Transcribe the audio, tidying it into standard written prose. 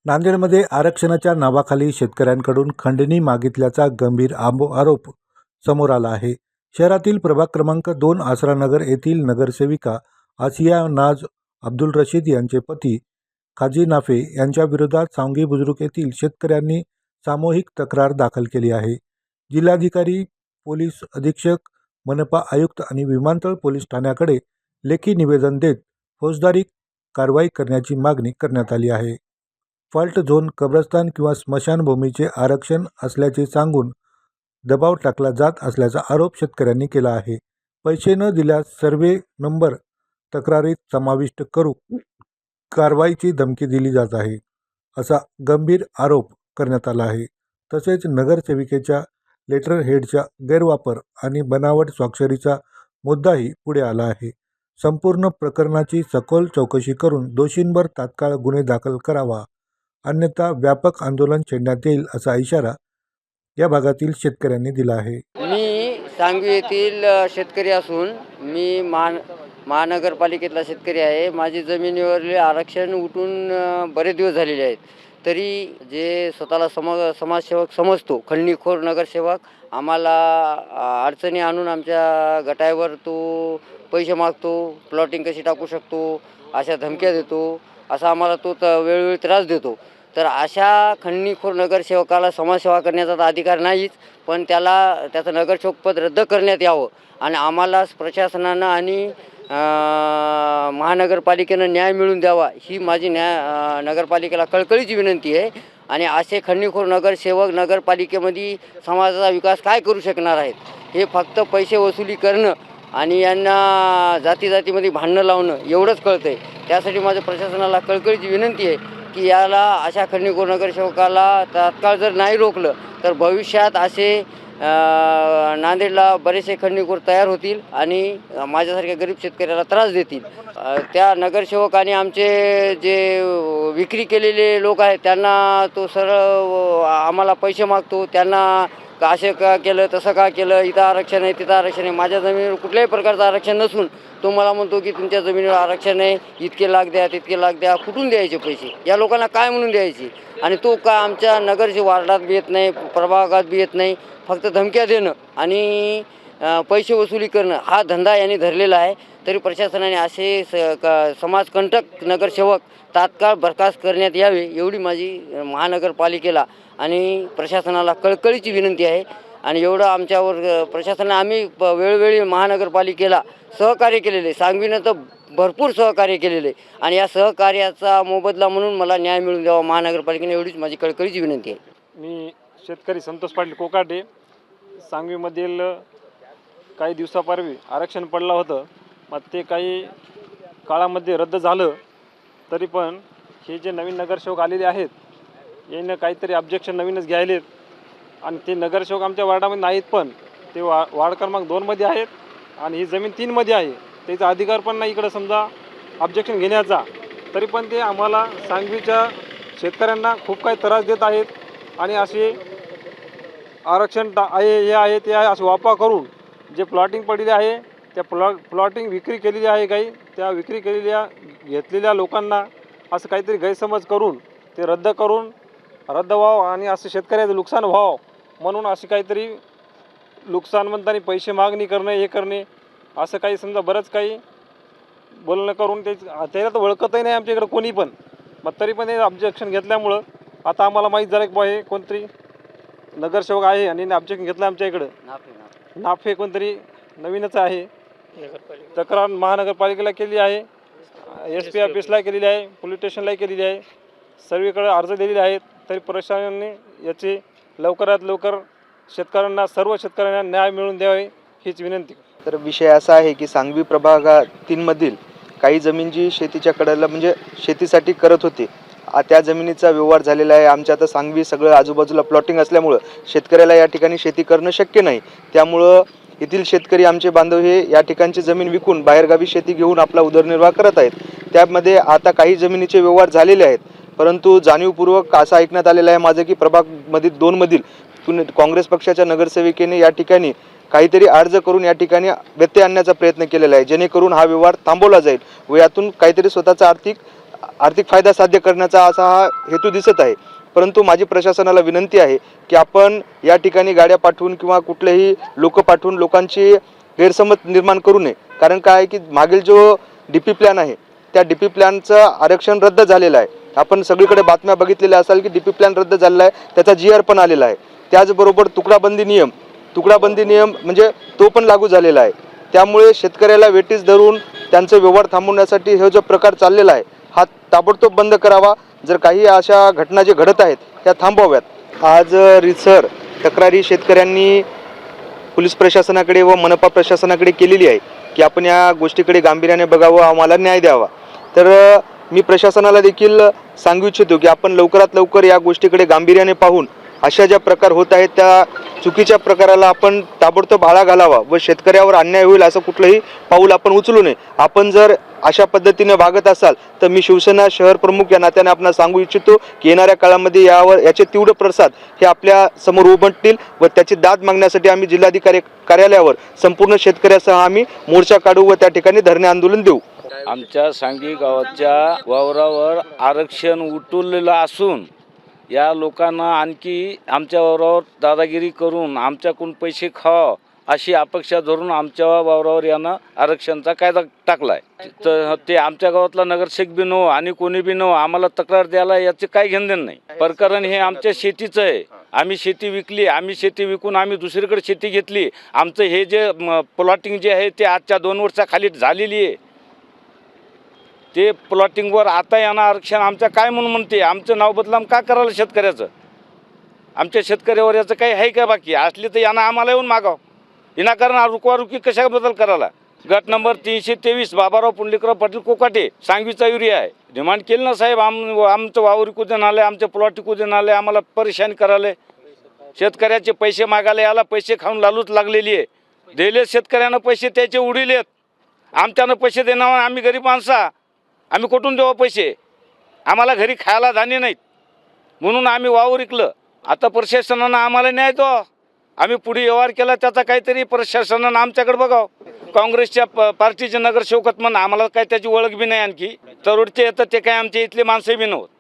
नांदेडमध्ये आरक्षणाच्या नावाखाली शेतकऱ्यांकडून खंडणी मागितल्याचा गंभीर आरोप समोर आला आहे। शहरातील प्रभाग क्रमांक 2 आसरानगर येथील नगरसेविका आसिया नाज अब्दुल रशीद यांचे पती काजी नाफे यांच्या विरोधात सांगवी बुजुर्ग येथील शेतकऱ्यांनी सामूहिक तक्रार दाखल केली आहे। जिल्हाधिकारी, पोलीस अधीक्षक, मनपा आयुक्त आणि विमानतळ पोलीस ठाण्याकडे लेखी निवेदन देत फौजदारी कारवाई करण्याची मागणी करण्यात आली आहे। फॉल्ट झोन, कब्रस्तान किंवा स्मशानभूमीचे आरक्षण असल्याचे सांगून दबाव टाकला जात असल्याचा आरोप शेतकऱ्यांनी केला आहे। पैसे न दिल्यास सर्वे नंबर तक्रारीत समाविष्ट करू कारवाईची धमकी दिली जात आहे, असा गंभीर आरोप करण्यात आला आहे। तसेच नगरसेविकेच्या लेटर हेडचा गैरवापर आणि बनावट स्वाक्षरीचा मुद्दाही पुढे आला आहे। संपूर्ण प्रकरणाची सखोल चौकशी करून दोषींवर तात्काळ गुन्हे दाखल करावा, अन्यथा व्यापक आंदोलन छेडण्यात येईल असा इशारा या भागातील शेतकऱ्यांनी दिला आहे। मी सांगवी येथील शेतकरी असून मी महानगरपालिकेतला शेतकरी आहे। माझी जमिनीवरील आरक्षण उठून बरेच दिवस झालेले आहेत, तरी जे स्वतःला समाजसेवक समजतो, खंडणीखोर नगरसेवक आम्हाला अडचणी आणून आमच्या गटावर तो पैसे मागतो, प्लॉटिंग कशी टाकू शकतो अशा धमक्या देतो, असा आम्हाला तो वेळोवेळी त्रास देतो। तर अशा खंडणीखोर नगरसेवकाला समाजसेवा करण्याचा तर अधिकार नाहीच, पण त्याचं नगरसेवक पद रद्द करण्यात यावं आणि आम्हाला प्रशासनानं आणि महानगरपालिकेनं न्याय मिळवून द्यावा, ही माझी नगरपालिकेला कळकळीची विनंती आहे। आणि असे खंडणीखोर नगरसेवक नगरपालिकेमध्ये समाजाचा विकास काय करू शकणार आहेत? हे फक्त पैसे वसुली करणं आणि यांना जातीमध्ये भांडणं लावणं एवढंच कळतं आहे। त्यासाठी माझ्या प्रशासनाला कळकळीची विनंती आहे की याला अशा खंडणीखोर नगरसेवकाला तात्काळ जर नाही रोखलं तर भविष्यात असे नांदेडला बरेचसे खंडणीखोर तयार होतील आणि माझ्यासारख्या गरीब शेतकऱ्याला त्रास देतील। त्या नगरसेवकाने आमचे जे विक्री केलेले लोक आहेत त्यांना तो सरळ आम्हाला पैसे मागतो, त्यांना असे का केलं, तसं का केलं, इथं आरक्षण आहे, तिथं आरक्षण आहे। माझ्या जमिनीवर कुठल्याही प्रकारचं आरक्षण नसून तो मला म्हणतो की तुमच्या जमिनीवर आरक्षण आहे, इतके लाख द्या, तितके लाख द्या। कुठून द्यायचे पैसे? या लोकांना काय म्हणून द्यायचे? आणि तो का आमच्या नगरच्या वार्डात बी येत नाही, प्रभागात बी येत नाही, फक्त धमक्या देणं आणि पैसे वसुली करणं हा धंदा यांनी धरलेला आहे। तरी प्रशासनाने असे समाजकंटक नगरसेवक तात्काळ बरखास्त करण्यात यावे, एवढी माझी महानगरपालिकेला आणि प्रशासनाला कळकळीची विनंती आहे। आणि एवढं आमच्यावर प्रशासनाने आम्ही वेळोवेळी महानगरपालिकेला सहकार्य केलेले, सांगवीनं तर भरपूर सहकार्य केलेले आणि या सहकार्याचा मोबदला म्हणून मला न्याय मिळवून द्यावा महानगरपालिकेने, एवढीच माझी कळकळीची विनंती आहे। मी शेतकरी संतोष पाटील कोकाटे, सांगवीमधील काही दिवसापूर्वी आरक्षण पडलं होतं, मग ते काही काळामध्ये रद्द झालं। तरी पण हे जे नवीन नगरसेवक आलेले आहेत यांना काहीतरी ऑब्जेक्शन नवीनच घ्यायलेत आणि ते नगरसेवक आमच्या वार्डामध्ये नाहीत, पण ते वार्ड क्रमांक 2मध्ये आहेत आणि ही जमीन 3मध्ये आहे। त्याचा अधिकार पण नाही इकडं समजा ऑब्जेक्शन घेण्याचा। तरी पण ते आम्हाला सांगवीच्या शेतकऱ्यांना खूप काही त्रास देत आहेत आणि असे आरक्षण आहे, हे आहे, ते आहे असे वापा करून जे प्लॉटिंग पडलेले आहे त्या प्लॉटिंग विक्री केलेली आहे, काही त्या विक्री घेतलेल्या लोकांना असं काहीतरी गैरसमज करून ते रद्द व्हावं आणि असं शेतकऱ्याचं नुकसान व्हावं म्हणून असे काहीतरी नुकसान म्हणताना पैसे मागणी करणे, हे करणे, असं काही समजा बरंच काही बोलणं करून त्याला तर ओळखतही नाही आमच्या इकडं कोणी पण। मग तरी पण हे ऑब्जेक्शन घेतल्यामुळं आता आम्हाला माहीत झालं की बा हे कोणतरी नगरसेवक आहे आणि ऑब्जेक्शन घेतलं आमच्या इकडं नाफे कोणतरी नवीनच आहे। तक्रार महानगरपालिकेला केली आहे, SP ऑफिसला केलेली आहे, पोलीस स्टेशनला केलेली आहे, सर्वीकडे अर्ज दिलेले आहेत। तरी प्रशासनाने याची लवकरात लवकर सर्व शेतकऱ्यांना न्याय मिळवून द्यावे हीच विनंती। तर विषय असा आहे की सांगवी प्रभाग 3मधील काही जमीन जी शेतीच्या कडेला म्हणजे शेतीसाठी करत होते, त्या जमिनीचा व्यवहार झालेला आहे। आमच्या आता सांगवी सगळं आजूबाजूला प्लॉटिंग असल्यामुळं शेतकऱ्याला या ठिकाणी शेती करणं शक्य नाही। त्यामुळं येथील शेतकरी आमचे बांधव हे या ठिकाणची जमीन विकून बाहेरगावी शेती घेऊन आपला उदरनिर्वाह करत आहेत। त्यामध्ये आता काही जमिनीचे व्यवहार झालेले आहेत, परंतु जाणीवपूर्वक असं ऐकण्यात आलेलं आहे माझं की प्रभाग 2मधील काँग्रेस पक्षाच्या नगरसेविकेने या ठिकाणी काहीतरी अर्ज करून या ठिकाणी व्यत्यय आणण्याचा प्रयत्न केलेला आहे, जेणेकरून हा व्यवहार थांबवला जाईल व यातून काहीतरी स्वतःचा आर्थिक आर्थिक फायदा साध्य करण्याचा असा हा हेतू दिसत आहे. परंतु माझी प्रशासनाला विनंती आहे की आपण या ठिकाणी गाड्या पाठवून किंवा कुठलेही लोक पाठवून लोकांची गैरसमज निर्माण करू नये. कारण काय आहे की मागील जो DP प्लॅन आहे त्या DP प्लॅनचं आरक्षण रद्द झालेलं आहे. आपण सगळीकडे बातम्या बघितलेल्या असाल की DP प्लॅन रद्द झालेला आहे, त्याचा GR पण आलेला आहे. त्याचबरोबर तुकडाबंदी नियम म्हणजे तो पण लागू झालेला आहे. त्यामुळे शेतकऱ्याला वेटीस धरून त्यांचे व्यवहार थांबवण्यासाठी हे जो प्रकार चाललेला आहे हा ताबडतोब बंद करावा. जर काही अशा घटना जे घडत आहेत त्या थांबवाव्यात. आज रितसर तक्रारी शेतकऱ्यांनी पोलीस प्रशासनाकडे व मनपा प्रशासनाकडे केलेली आहे की आपण या गोष्टीकडे गांभीर्याने बघावं, आम्हाला न्याय द्यावा. तर मी प्रशासनाला देखील सांगू इच्छितो की आपण लवकरात लवकर या गोष्टीकडे गांभीर्याने पाहून अशा ज्या प्रकार होत आहेत त्या चुकीच्या प्रकाराला आपण ताबडतोब आळा घालावा व शेतकऱ्यावर अन्याय होईल असं कुठलंही पाऊल आपण उचलू नये. आपण जर अशा पद्धतीने वागत असाल तर मी शिवसेना शहर प्रमुख या नात्याने आपणास सांगू इच्छितो की येणाऱ्या काळामध्ये याचे तीव्र प्रसाद हे आपल्या समोर उमटतील व त्याची दाद मागण्यासाठी आम्ही जिल्हाधिकारी कार्यालयावर संपूर्ण शेतकऱ्यासह आम्ही मोर्चा काढू व त्या ठिकाणी धरणे आंदोलन देऊ. आमच्या सांगवी गावाच्या वावरावर आरक्षण उठवलेलं असून या लोकांना आणखी आमच्या वावरावर दादागिरी करून आमच्याकडून पैसे खावा अशी अपेक्षा धरून आमच्या वावरावर यानं आरक्षणचा कायदा टाकला आहे. तर ते आमच्या गावातला नगरसेवक बी नो आणि कोणी बी नो आम्हाला तक्रार द्यायला याचे काही घेणदेण नाही. प्रकरण हे आमच्या शेतीचं आहे. आम्ही शेती विकली, आम्ही शेती विकून आम्ही दुसरीकडे शेती घेतली. आमचं हे जे प्लॉटिंग जे आहे ते आजच्या 2 वर्षाखाली झालेली आहे. ते प्लॉटिंगवर आता यानं आरक्षण आमचं काय म्हणून म्हणते. आमचं नाव बदलाम का करायला शेतकऱ्याचं? आमच्या शेतकऱ्यावर याचं काही आहे का बाकी असली तर यानं आम्हाला येऊन मागाव. विनाकारण रुकवारुकी कशाबद्दल करायला? गट नंबर 323 बाबाराव पुंडलिकराव पाटील कोकाटे सांगवीचा एरिया आहे. डिमांड केली ना साहेब, आमचं वावर विकू देणं आलं, आमचे प्लॉट विकू देणं आले, आम्हाला परेशान करायला. शेतकऱ्याचे पैसे मागायला याला पैसे खाऊन लालूच लागलेली आहे. दिले शेतकऱ्यानं पैसे त्याचे उडिलेत. आमच्यानं पैसे देणार आम्ही गरीब माणसा, आम्ही कुठून देऊ पैसे? आम्हाला घरी खायला धान्य नाहीत म्हणून आम्ही वावर विकलं. आता प्रशासनानं आम्हाला न्याय दो. आम्ही पुढे व्यवहार केला त्याचा काहीतरी प्रशासनानं आमच्याकडे बघावं. काँग्रेसच्या पार्टीचे नगरसेवक म्हणून आम्हाला काय त्याची ओळख बी नाही. आणखी तरुडचे येतं ते काय आमच्या इथले माणसं बी नव्हते.